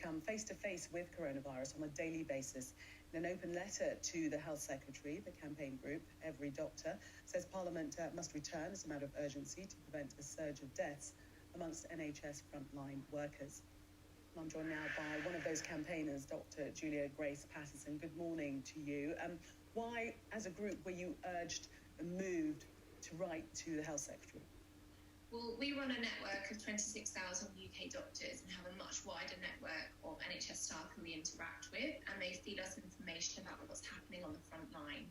come face-to-face with coronavirus on a daily basis. In an open letter to the Health Secretary, the campaign group, Every Doctor, says Parliament must return as a matter of urgency to prevent a surge of deaths amongst NHS frontline workers. I'm joined now by one of those campaigners, Dr. Julia Grace Patterson. Good morning to you. Why, as a group, were you urged and moved to write to the Health Secretary? Well, we run a network of 26,000 UK doctors and have a much wider network of NHS staff who we interact with, and they feed us information about what's happening on the front line.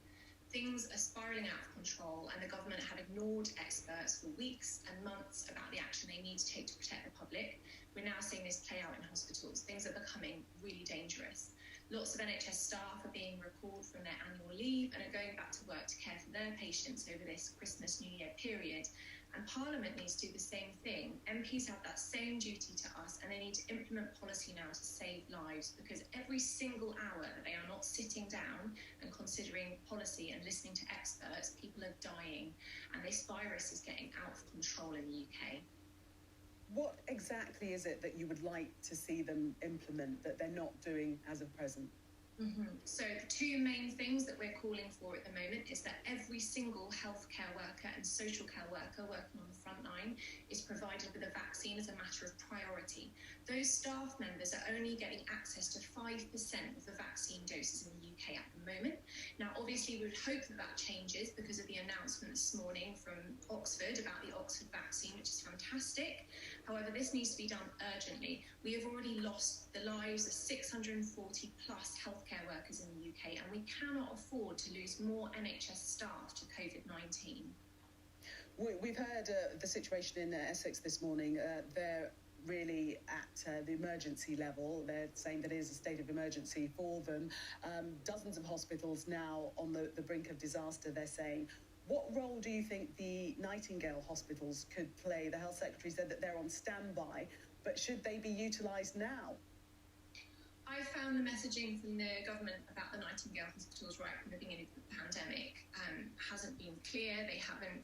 Things are spiralling out of control, and the government have ignored experts for weeks and months about the action they need to take to protect the public. We're now seeing this play out in hospitals. Things are becoming really dangerous. Lots of NHS staff are being recalled from their annual leave and are going back to work to care for their patients over this Christmas New Year period. And Parliament needs to do the same thing. MPs have that same duty to us, and they need to implement policy now to save lives, because every single hour that they are not sitting down and considering policy and listening to experts, people are dying, and this virus is getting out of control in the UK. What exactly is it that you would like to see them implement that they're not doing as of present? So the two main things that we're calling for at the moment is that every single healthcare worker and social care worker working on the front line is provided with a vaccine as a matter of priority. Those staff members are only getting access to 5% of the vaccine doses in the UK at the moment. Now, obviously, we would hope that that changes because of the announcement this morning from Oxford about the Oxford vaccine, which is fantastic. However, this needs to be done urgently. We have already lost the lives of 640 plus healthcare workers in the UK, and we cannot afford to lose more NHS staff to COVID-19. We've heard the situation in Essex this morning. They're really at the emergency level. They're saying that it is a state of emergency for them. Dozens of hospitals now on the brink of disaster, they're saying. What role do you think the Nightingale hospitals could play? The Health Secretary said that they're on standby, but should they be utilised now? I found the messaging from the government about the Nightingale hospitals right from the beginning of the pandemic hasn't been clear. They haven't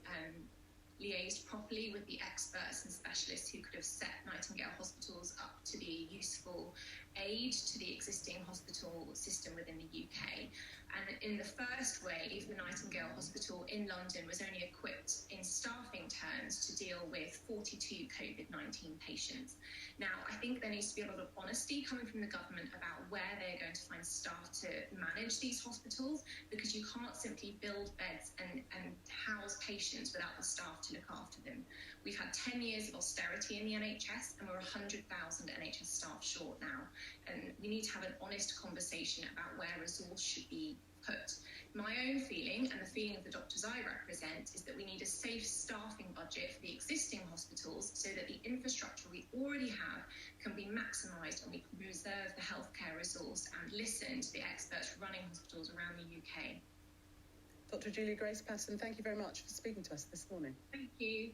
liaised properly with the experts and specialists who could have set Nightingale hospitals up to be useful aid to the existing hospital system within the UK. And in the first wave, the Nightingale Hospital in London was only equipped in staffing terms to deal with 42 COVID-19 patients. Now, I think there needs to be a lot of honesty coming from the government about where they're going to find staff to manage these hospitals, because you can't simply build beds and house patients without the staff to look after them. We've had 10 years of austerity in the NHS, and we're 100,000 NHS staff short now. And we need to have an honest conversation about where resource should be put. My own feeling, and the feeling of the doctors I represent, is that we need a safe staffing budget for the existing hospitals so that the infrastructure we already have can be maximised, and we can preserve the healthcare resource and listen to the experts running hospitals around the UK. Dr. Julia Grace Patterson, thank you very much for speaking to us this morning. Thank you.